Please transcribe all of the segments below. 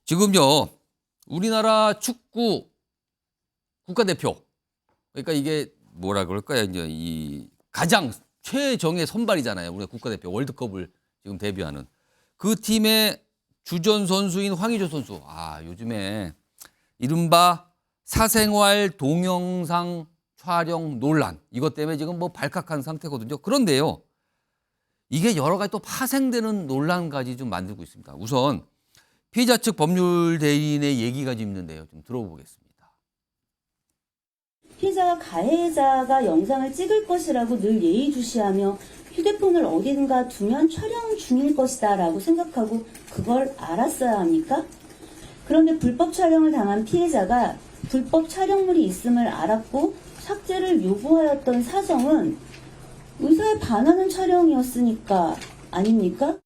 지금요, 우리나라 축구 국가대표. 그러니까 이게 뭐라 그럴까요? 이제 이 가장 최정예 선발이잖아요. 우리가 국가대표 월드컵을 지금 데뷔하는 그 팀의 주전 선수인 황의조 선수. 아, 요즘에 이른바 사생활 동영상 촬영 논란. 이것 때문에 지금 뭐 발칵한 상태거든요. 그런데요, 이게 여러 가지 또 파생되는 논란까지 좀 만들고 있습니다. 우선 피해자 측 법률 대리인의 얘기가 좀 있는데요. 좀 들어보겠습니다. 피해자가 가해자가 영상을 찍을 것이라고 늘 예의주시하며 휴대폰을 어딘가 두면 촬영 중일 것이다 라고 생각하고 그걸 알았어야 합니까? 그런데 불법 촬영을 당한 피해자가 불법 촬영물이 있음을 알았고 삭제를 요구하였던 사정은 의사에 반하는 촬영이었으니까 아닙니까?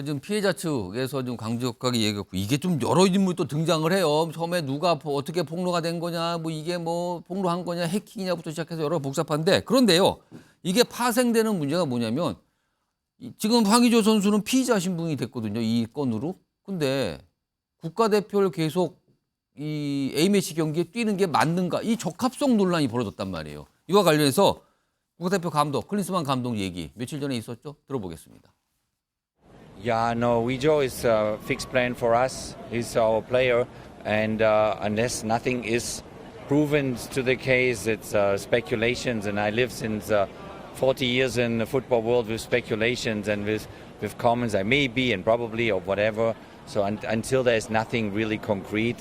좀 피해자 측에서 좀 강력하게 얘기했고, 이게 좀 여러 인물이 또 등장을 해요. 처음에 누가 어떻게 폭로가 된 거냐, 뭐 이게 뭐 폭로한 거냐, 해킹이냐부터 시작해서 여러 복잡한데, 그런데요, 이게 파생되는 문제가 뭐냐면 지금 황의조 선수는 피의자 신분이 됐거든요, 이 건으로. 근데 국가대표를 계속 이 A매치 경기에 뛰는 게 맞는가, 이 적합성 논란이 벌어졌단 말이에요. 이와 관련해서 국가대표 감독 클린스만 감독 얘기 며칠 전에 있었죠. 들어보겠습니다. Yeah, no, Wejo is a fixed plan for us. He's our player, and unless nothing is proven to the case, it's speculations. And I live since 40 years in the football world with speculations and with comments I may be and probably or whatever. So until there's nothing really concrete,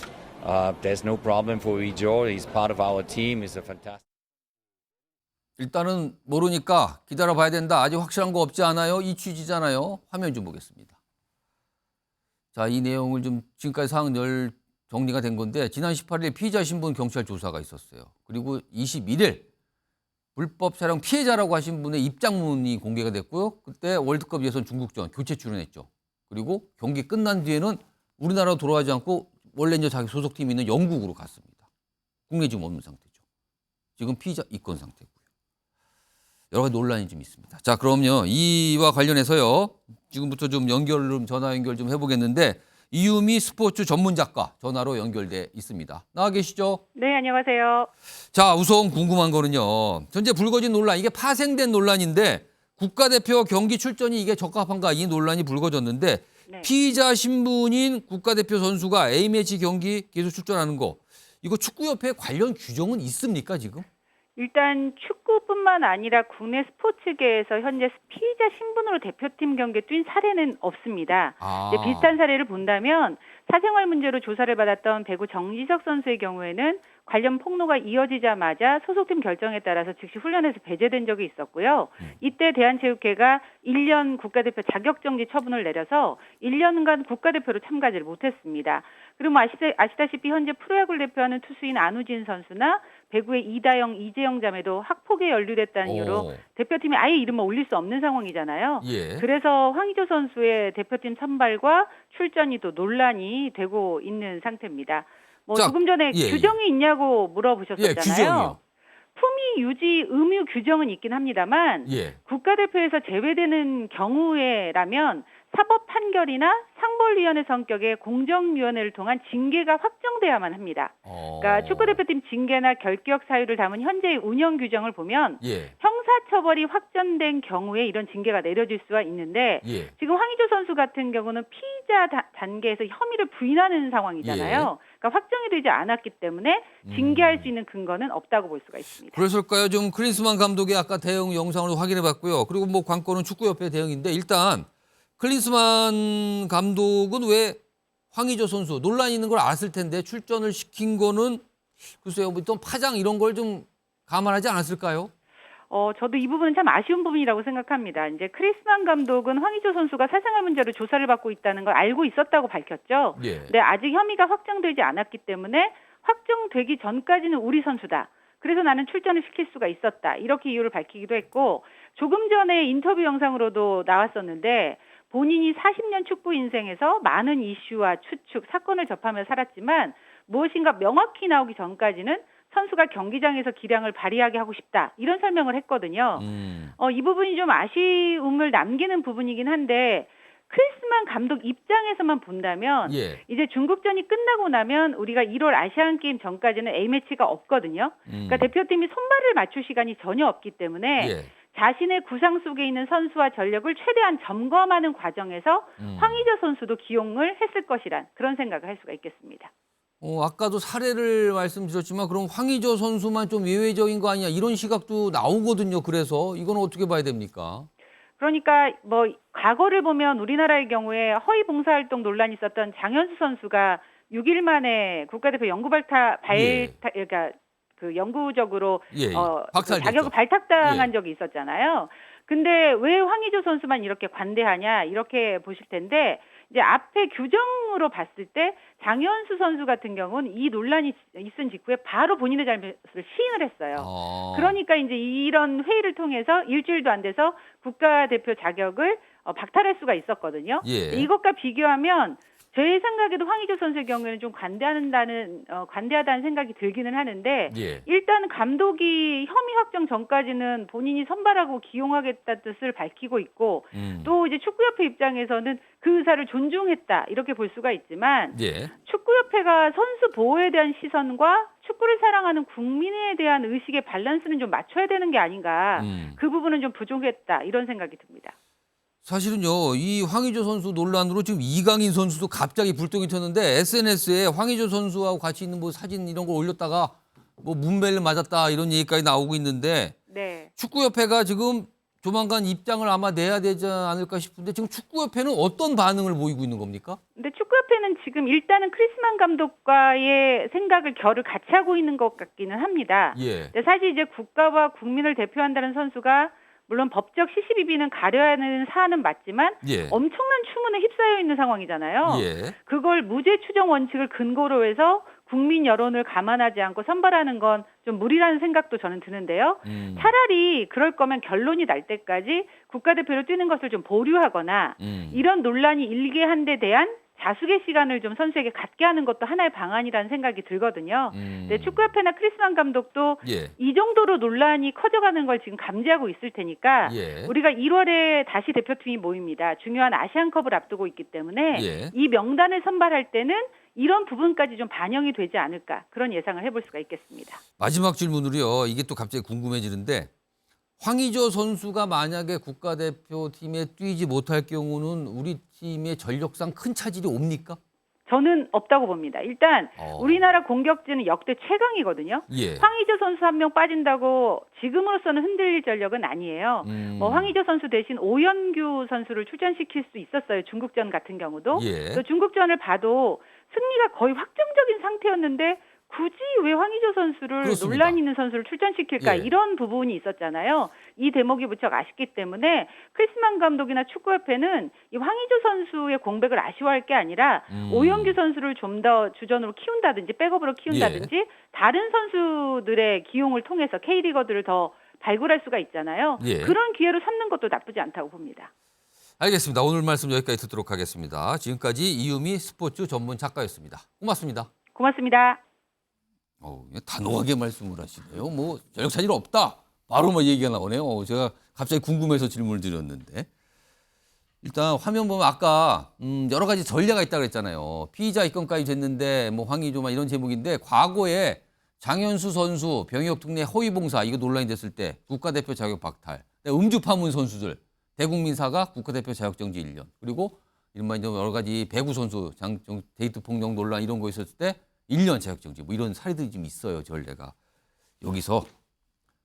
there's no problem for Wejo. He's part of our team. He's a fantastic. 일단은 모르니까 기다려봐야 된다. 아직 확실한 거 없지 않아요? 이 취지잖아요. 화면 좀 보겠습니다. 자, 이 내용을 좀 지금까지 상황 정리가 된 건데, 지난 18일 피의자 신분 경찰 조사가 있었어요. 그리고 21일 불법 촬영 피해자라고 하신 분의 입장문이 공개가 됐고요. 그때 월드컵 예선 중국전 교체 출연했죠. 그리고 경기 끝난 뒤에는 우리나라로 돌아가지 않고 원래 이제 자기 소속팀이 있는 영국으로 갔습니다. 국내 지금 없는 상태죠. 지금 피의자 입건 상태고요. 여러 가지 논란이 좀 있습니다. 자, 그럼요. 이와 관련해서요. 지금부터 좀 전화 연결 좀 해보겠는데, 이유미 스포츠 전문 작가 전화로 연결돼 있습니다. 나와 계시죠? 네, 안녕하세요. 자, 우선 궁금한 거는요. 현재 불거진 논란, 이게 파생된 논란인데 국가대표 경기 출전이 이게 적합한가, 이 논란이 불거졌는데, 네. 피의자 신분인 국가대표 선수가 A매치 경기 계속 출전하는 거, 이거 축구협회 관련 규정은 있습니까, 지금? 일단 축구뿐만 아니라 국내 스포츠계에서 현재 피의자 신분으로 대표팀 경기에 뛴 사례는 없습니다. 이제 비슷한 사례를 본다면 사생활 문제로 조사를 받았던 배구 정지석 선수의 경우에는 관련 폭로가 이어지자마자 소속팀 결정에 따라서 즉시 훈련에서 배제된 적이 있었고요. 이때 대한체육회가 1년 국가대표 자격정지 처분을 내려서 1년간 국가대표로 참가하지 못했습니다. 그리고 아시다시피 현재 프로야구를 대표하는 투수인 안우진 선수나 배구의 이다영, 이재영 자매도 학폭에 연루됐다는 이유로 대표팀에 아예 이름을 올릴 수 없는 상황이잖아요. 예. 그래서 황의조 선수의 대표팀 선발과 출전이 또 논란이 되고 있는 상태입니다. 자, 조금 전에 규정이 있냐고 물어보셨었잖아요. 규정이요. 품위 유지 의무 규정은 있긴 합니다만 국가대표에서 제외되는 경우에라면 사법 판결이나 상벌위원회 성격의 공정위원회를 통한 징계가 확정돼야만 합니다. 그러니까 축구대표팀 징계나 결격 사유를 담은 현재의 운영 규정을 보면 형사처벌이 확정된 경우에 이런 징계가 내려질 수가 있는데 지금 황의조 선수 같은 경우는 피의자 단계에서 혐의를 부인하는 상황이잖아요. 그러니까 확정이 되지 않았기 때문에 징계할 수 있는 근거는 없다고 볼 수가 있습니다. 그랬을까요? 좀 클린스만 감독의 아까 대응 영상으로 확인해봤고요. 그리고 뭐 관건은 축구협회 대응인데, 일단 클린스만 감독은 왜 황의조 선수 논란이 있는 걸 알았을 텐데 출전을 시킨 거는 글쎄요, 뭐 또 파장 이런 걸 좀 감안하지 않았을까요? 저도 이 부분은 참 아쉬운 부분이라고 생각합니다. 이제 크리스만 감독은 황의조 선수가 사생활 문제로 조사를 받고 있다는 걸 알고 있었다고 밝혔죠. 근데 아직 혐의가 확정되지 않았기 때문에 확정되기 전까지는 우리 선수다. 그래서 나는 출전을 시킬 수가 있었다. 이렇게 이유를 밝히기도 했고, 조금 전에 인터뷰 영상으로도 나왔었는데 본인이 40년 축구 인생에서 많은 이슈와 추측, 사건을 접하며 살았지만 무엇인가 명확히 나오기 전까지는 선수가 경기장에서 기량을 발휘하게 하고 싶다. 이런 설명을 했거든요. 이 부분이 좀 아쉬움을 남기는 부분이긴 한데 크리스만 감독 입장에서만 본다면 예. 이제 중국전이 끝나고 나면 우리가 1월 아시안 게임 전까지는 A매치가 없거든요. 그러니까 대표팀이 손발을 맞출 시간이 전혀 없기 때문에 예. 자신의 구상 속에 있는 선수와 전력을 최대한 점검하는 과정에서 황의조 선수도 기용을 했을 것이란 그런 생각을 할 수가 있겠습니다. 아까도 사례를 말씀드렸지만 그럼 황의조 선수만 좀 예외적인 거 아니냐 이런 시각도 나오거든요. 그래서 이건 어떻게 봐야 됩니까? 그러니까 뭐 과거를 보면 우리나라의 경우에 허위 봉사활동 논란이 있었던 장현수 선수가 6일 만에 국가대표 영구 그러니까 그 영구적으로 예, 예. 그 박탈됐죠. 자격을 발탁당한 예. 적이 있었잖아요. 근데 왜 황의조 선수만 이렇게 관대하냐 이렇게 보실 텐데 이제 앞에 규정으로 봤을 때 장현수 선수 같은 경우는 이 논란이 있은 직후에 바로 본인의 잘못을 시인을 했어요. 그러니까 이제 이런 회의를 통해서 일주일도 안 돼서 국가대표 자격을 박탈할 수가 있었거든요. 예. 이것과 비교하면 제 생각에도 황의조 선수의 경우에는 좀 관대하다는 생각이 들기는 하는데 예. 일단 감독이 혐의 확정 전까지는 본인이 선발하고 기용하겠다는 뜻을 밝히고 있고 또 이제 축구협회 입장에서는 그 의사를 존중했다 이렇게 볼 수가 있지만 예. 축구협회가 선수 보호에 대한 시선과 축구를 사랑하는 국민에 대한 의식의 밸런스는 좀 맞춰야 되는 게 아닌가 그 부분은 좀 부족했다 이런 생각이 듭니다. 사실은요, 이 황의조 선수 논란으로 지금 이강인 선수도 갑자기 불똥이 튀었는데 SNS에 황의조 선수하고 같이 있는 뭐 사진 이런 걸 올렸다가 뭐 문매를 맞았다 이런 얘기까지 나오고 있는데 네. 축구협회가 지금 조만간 입장을 아마 내야 되지 않을까 싶은데 지금 축구협회는 어떤 반응을 보이고 있는 겁니까? 근데 축구협회는 지금 일단은 크리스만 감독과의 생각을 결을 같이 하고 있는 것 같기는 합니다. 예. 근데 사실 이제 국가와 국민을 대표한다는 선수가 물론 법적 시시비비는 가려야 하는 사안은 맞지만 예. 엄청난 추문에 휩싸여 있는 상황이잖아요. 예. 그걸 무죄 추정 원칙을 근거로 해서 국민 여론을 감안하지 않고 선발하는 건 좀 무리라는 생각도 저는 드는데요. 차라리 그럴 거면 결론이 날 때까지 국가대표로 뛰는 것을 좀 보류하거나 이런 논란이 일게 한 데 대한 자숙의 시간을 좀 선수에게 갖게 하는 것도 하나의 방안이라는 생각이 들거든요. 근데 축구협회나 크리스만 감독도 예. 이 정도로 논란이 커져가는 걸 지금 감지하고 있을 테니까 예. 우리가 1월에 다시 대표팀이 모입니다. 중요한 아시안컵을 앞두고 있기 때문에 예. 이 명단을 선발할 때는 이런 부분까지 좀 반영이 되지 않을까 그런 예상을 해볼 수가 있겠습니다. 마지막 질문으로요. 이게 또 갑자기 궁금해지는데 황의조 선수가 만약에 국가대표팀에 뛰지 못할 경우는 우리 팀의 전력상 큰 차질이 옵니까? 저는 없다고 봅니다. 일단 우리나라 공격진은 역대 최강이거든요. 예. 황의조 선수 한 명 빠진다고 지금으로서는 흔들릴 전력은 아니에요. 뭐 황의조 선수 대신 오연규 선수를 출전시킬 수 있었어요. 중국전 같은 경우도. 예. 또 중국전을 봐도 승리가 거의 확정적인 상태였는데 굳이 왜 황의조 선수를 그렇습니다. 논란 있는 선수를 출전시킬까 예. 이런 부분이 있었잖아요. 이 대목이 무척 아쉽기 때문에 크리스만 감독이나 축구협회는 이 황의조 선수의 공백을 아쉬워할 게 아니라 오영규 선수를 좀 더 주전으로 키운다든지 백업으로 키운다든지 다른 선수들의 기용을 통해서 K리거들을 더 발굴할 수가 있잖아요. 예. 그런 기회로 삼는 것도 나쁘지 않다고 봅니다. 알겠습니다. 오늘 말씀 여기까지 듣도록 하겠습니다. 지금까지 이유미 스포츠 전문 작가였습니다. 고맙습니다. 고맙습니다. 단호하게 말씀을 하시네요. 뭐 전력 차질 없다. 바로 뭐 얘기가 나오네요. 제가 갑자기 궁금해서 질문을 드렸는데 일단 화면 보면 아까 여러 가지 전례가 있다고 그랬잖아요. 피의자 입건까지 됐는데 뭐 황의조만 이런 제목인데 과거에 장현수 선수 병역 특례 허위봉사 이거 논란이 됐을 때 국가대표 자격 박탈, 음주 파문 선수들 대국민사가 국가대표 자격정지 1년 그리고 이른바 이제 여러 가지 배구 선수 데이트 폭력 논란 이런 거 있었을 때 1년 자격정지 뭐 이런 사례들이 좀 있어요. 전례가. 여기서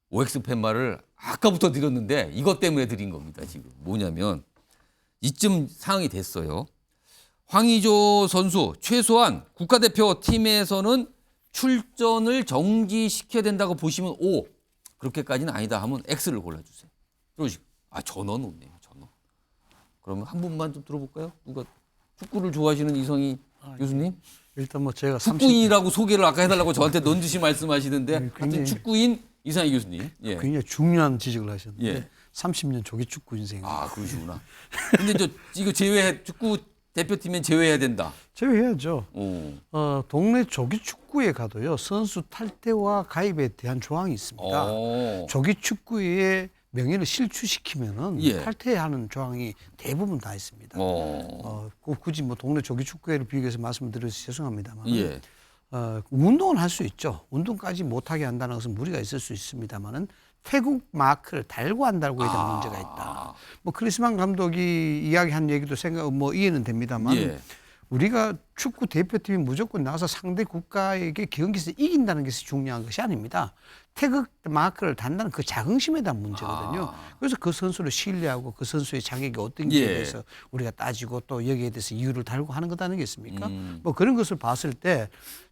OX 팻말을 아까부터 드렸는데 이것 때문에 드린 겁니다. 지금 뭐냐면 이쯤 상황이 됐어요. 황의조 선수 최소한 국가대표 팀에서는 출전을 정지시켜야 된다고 보시면 O. 그렇게까지는 아니다 하면 X를 골라주세요. 그러시고 전원 없네요. 전원. 그러면 한 분만 좀 들어볼까요? 누가 축구를 좋아하시는 이성희 교수님? 일단 뭐 제가 축구인이라고 소개를 아까 해달라고 저한테 넌지시 말씀하시는데 하여튼 굉장히- 축구인 이상희 교수님. 예. 굉장히 중요한 지적을 하셨는데 예. 30년 조기 축구 인생입니다. 그러시구나. 근데 이거 축구 대표팀엔 제외해야 된다. 제외해야죠. 오. 동네 조기 축구에 가도요 선수 탈퇴와 가입에 대한 조항이 있습니다. 조기 축구에 명예를 실추시키면은 예. 탈퇴하는 조항이 대부분 다 있습니다. 굳이 뭐 동네 조기 축구회를 비교해서 말씀드려서 죄송합니다만, 예. 운동은 할 수 있죠. 운동까지 못하게 한다는 것은 무리가 있을 수 있습니다만은 태국 마크를 달고 안 달고에 대한 문제가 있다. 뭐 크리스만 감독이 이야기한 얘기도 이해는 됩니다만. 예. 우리가 축구 대표팀이 무조건 나와서 상대 국가에게 경기에서 이긴다는 것이 중요한 것이 아닙니다. 태극 마크를 단다는 그 자긍심에 대한 문제거든요. 그래서 그 선수를 신뢰하고 그 선수의 자격이 어떤지에 대해서 우리가 따지고 또 여기에 대해서 이유를 달고 하는 것 아니겠습니까? 뭐 그런 것을 봤을 때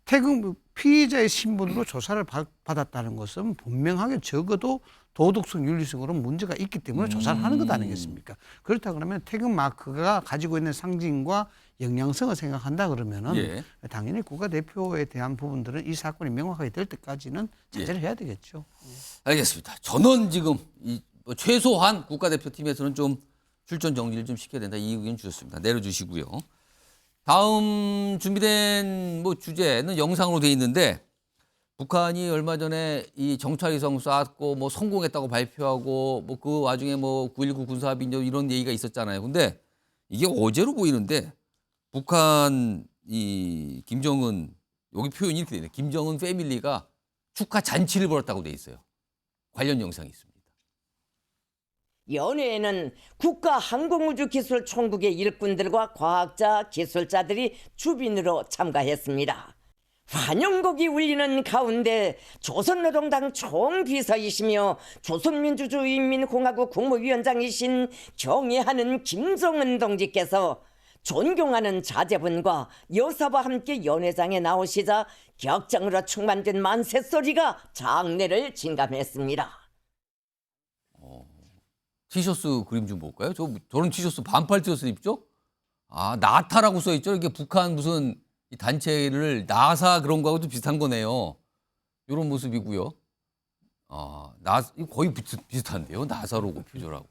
태극 피의자의 신분으로 조사를 받았다는 것은 분명하게 적어도 도덕성, 윤리성으로 문제가 있기 때문에 조사를 하는 것 아니겠습니까? 그렇다 그러면 태극 마크가 가지고 있는 상징과 영향성을 생각한다 그러면은 당연히 국가대표에 대한 부분들은 이 사건이 명확하게 될 때까지는 자제를 해야 되겠죠. 알겠습니다. 저는 지금 뭐 최소한 국가대표팀에서는 좀 출전 정지를 좀 시켜야 된다. 이 의견 주셨습니다. 내려주시고요. 다음 준비된 뭐 주제는 영상으로 돼 있는데 북한이 얼마 전에 이 정찰위성 쐈고 뭐 성공했다고 발표하고 뭐 그 와중에 뭐 9.19 군사합의 이런 얘기가 있었잖아요. 근데 이게 어제로 보이는데 북한 이 김정은 여기 표현이 이렇게 돼 있네요. 김정은 패밀리가 축하 잔치를 벌였다고 돼 있어요. 관련 영상이 있습니다. 연회에는 국가항공우주기술총국의 일꾼들과 과학자, 기술자들이 주빈으로 참가했습니다. 환영곡이 울리는 가운데 조선노동당 총비서이시며 조선민주주의인민공화국 국무위원장이신 경애하는 김정은 동지께서 존경하는 자제분과 여사와 함께 연회장에 나오시자 격정으로 충만된 만세소리가 장례를 진감했습니다. 티셔츠 그림 좀 볼까요? 저런 티셔츠 반팔 티셔츠 입죠? 아, 나타라고 써 있죠. 이게 북한 무슨 이 단체를 나사 그런 거하고도 비슷한 거네요. 이런 모습이고요. 아, 이거 거의 비슷한데요. 나사 로고 표절하고.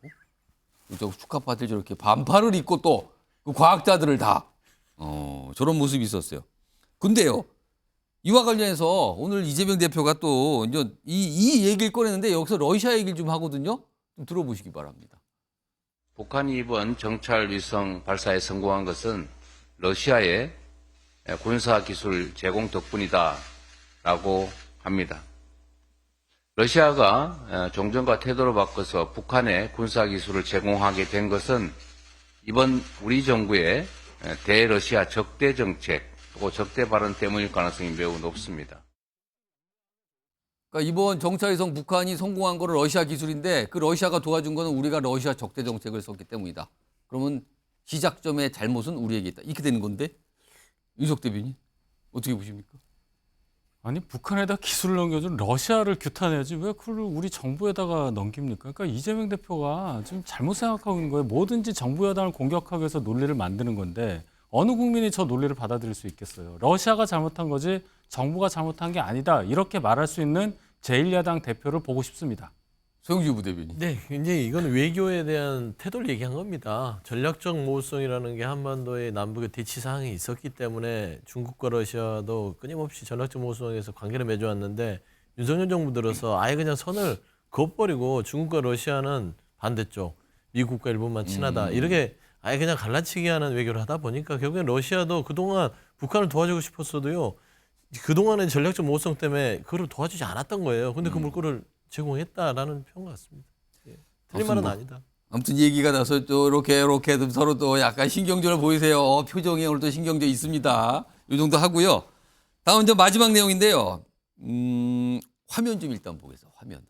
저 축하 파티를 저렇게 반팔을 입고 또 그 과학자들을 다 저런 모습이 있었어요. 근데요. 이와 관련해서 오늘 이재명 대표가 또 이제 이 얘기를 꺼내는데 여기서 러시아 얘기를 좀 하거든요. 좀 들어보시기 바랍니다. 북한이 이번 정찰위성 발사에 성공한 것은 러시아의 군사기술 제공 덕분이다라고 합니다. 러시아가 종전과 태도를 바꿔서 북한에 군사기술을 제공하게 된 것은 이번 우리 정부의 대러시아 적대 정책 또 적대 발언 때문일 가능성이 매우 높습니다. 그러니까 이번 정찰위성 북한이 성공한 거는 러시아 기술인데 그 러시아가 도와준 거는 우리가 러시아 적대 정책을 썼기 때문이다. 그러면 시작점의 잘못은 우리에게 있다. 이렇게 되는 건데 윤석 대변인 어떻게 보십니까? 아니 북한에다 기술을 넘겨준 러시아를 규탄해야지 왜 그걸 우리 정부에다가 넘깁니까? 그러니까 이재명 대표가 지금 잘못 생각하고 있는 거예요. 뭐든지 정부 여당을 공격하기 위해서 논리를 만드는 건데 어느 국민이 저 논리를 받아들일 수 있겠어요. 러시아가 잘못한 거지 정부가 잘못한 게 아니다. 이렇게 말할 수 있는 제1야당 대표를 보고 싶습니다. 송영주 부대변인. 네, 이제 이건 외교에 대한 태도를 얘기한 겁니다. 전략적 모호성이라는 게 한반도의 남북의 대치 사항이 있었기 때문에 중국과 러시아도 끊임없이 전략적 모호성에서 관계를 맺어왔는데 윤석열 정부 들어서 아예 그냥 선을 그어버리고 중국과 러시아는 반대쪽, 미국과 일본만 친하다 이렇게 아예 그냥 갈라치기 하는 외교를 하다 보니까 결국엔 러시아도 그동안 북한을 도와주고 싶었어도요. 그동안의 전략적 모호성 때문에 그걸 도와주지 않았던 거예요. 근데 그 물꼬를 제공했다라는 평가 같습니다. 예. 틀린 말은 아니다. 아무튼 얘기가 나서 또 이렇게 서로 또 약간 신경전을 보이세요. 표정에 오늘 또 신경전 있습니다. 이 정도 하고요. 다음 이제 마지막 내용인데요. 화면 좀 일단 보겠습니다. 화면.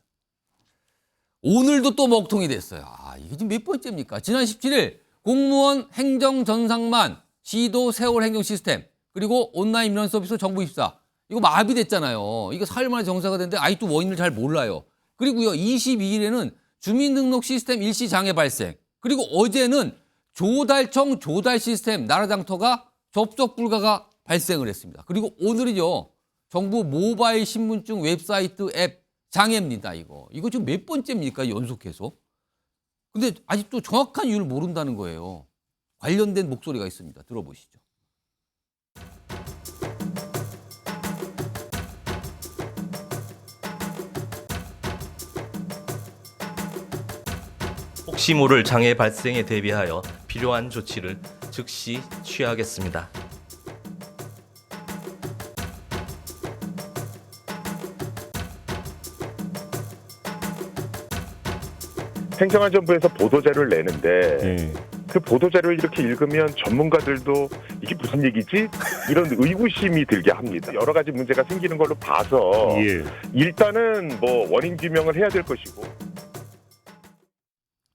오늘도 또 먹통이 됐어요. 아, 이게 지금 몇 번째입니까? 지난 17일 공무원 행정전상만 시도 세월 행정 시스템 그리고 온라인 민원 서비스 정부 입사 이거 마비됐잖아요. 이거 사흘 만에 정상화 됐는데 아직도 원인을 잘 몰라요. 그리고요 22일에는 주민등록 시스템 일시 장애 발생 그리고 어제는 조달청 조달 시스템 나라장터가 접속 불가가 발생을 했습니다. 그리고 오늘은요 정부 모바일 신분증 웹사이트 앱 장애입니다. 이거 지금 몇 번째입니까 연속해서. 근데 아직도 정확한 이유를 모른다는 거예요. 관련된 목소리가 있습니다. 들어보시죠. 혹시 모를 장애 발생에 대비하여 필요한 조치를 즉시 취하겠습니다. 행정안전부에서 보도자료를 내는데 그 보도자료를 이렇게 읽으면 전문가들도 이게 무슨 얘기지? 이런 의구심이 들게 합니다. 여러 가지 문제가 생기는 걸로 봐서 일단은 뭐 원인 규명을 해야 될 것이고.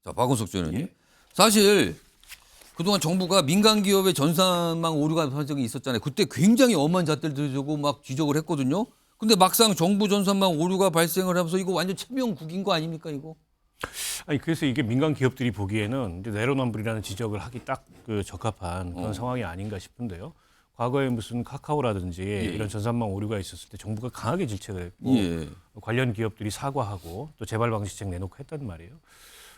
자, 박원석 전 의원님. 사실 그동안 정부가 민간 기업의 전산망 오류가 한 적이 있었잖아요. 그때 굉장히 엄한 잣대를 들고 막 지적을 했거든요. 근데 막상 정부 전산망 오류가 발생을 하면서 이거 완전 체면국인 거 아닙니까, 이거? 아니 그래서 이게 민간 기업들이 보기에는 이제 내로남불이라는 지적을 하기 딱 그 적합한 그런 상황이 아닌가 싶은데요. 과거에 무슨 카카오라든지 이런 전산망 오류가 있었을 때 정부가 강하게 질책을 했고 관련 기업들이 사과하고 또 재발 방지책 내놓고 했단 말이에요.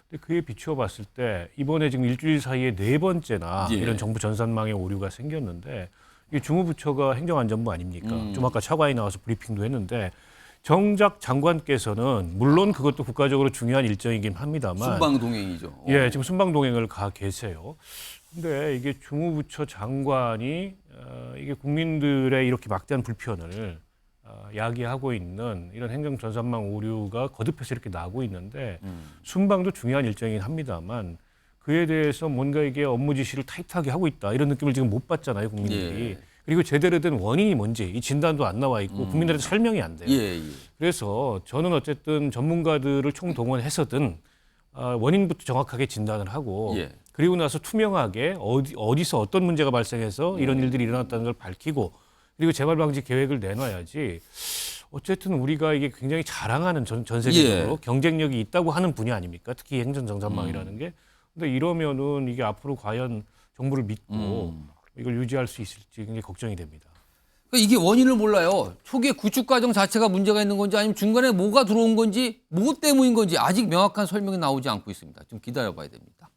근데 그에 비추어 봤을 때 이번에 지금 일주일 사이에 4번째나 이런 정부 전산망의 오류가 생겼는데 이게 주무부처가 행정안전부 아닙니까? 좀 아까 차관이 나와서 브리핑도 했는데 정작 장관께서는 물론 그것도 국가적으로 중요한 일정이긴 합니다만 순방동행이죠. 예, 지금 순방동행을 가 계세요. 근데 이게 주무부처 장관이 이게 국민들의 이렇게 막대한 불편을 야기하고 있는 이런 행정 전산망 오류가 거듭해서 이렇게 나고 있는데 순방도 중요한 일정이긴 합니다만 그에 대해서 뭔가 이게 업무 지시를 타이트하게 하고 있다 이런 느낌을 지금 못 받잖아요, 국민들이. 그리고 제대로 된 원인이 뭔지 이 진단도 안 나와 있고 국민들한테 설명이 안 돼요. 그래서 저는 어쨌든 전문가들을 총동원해서든 원인부터 정확하게 진단을 하고 그리고 나서 투명하게 어디서 어떤 문제가 발생해서 이런 일들이 일어났다는 걸 밝히고 그리고 재발 방지 계획을 내놔야지. 어쨌든 우리가 이게 굉장히 자랑하는 전 세계적으로 경쟁력이 있다고 하는 분야 아닙니까? 특히 행정전산망이라는 게. 근데 이러면은 이게 앞으로 과연 정부를 믿고 이걸 유지할 수 있을지 굉장히 걱정이 됩니다. 그러니까 이게 원인을 몰라요. 초기에 구축 과정 자체가 문제가 있는 건지 아니면 중간에 뭐가 들어온 건지 뭐 때문인 건지 아직 명확한 설명이 나오지 않고 있습니다. 좀 기다려봐야 됩니다.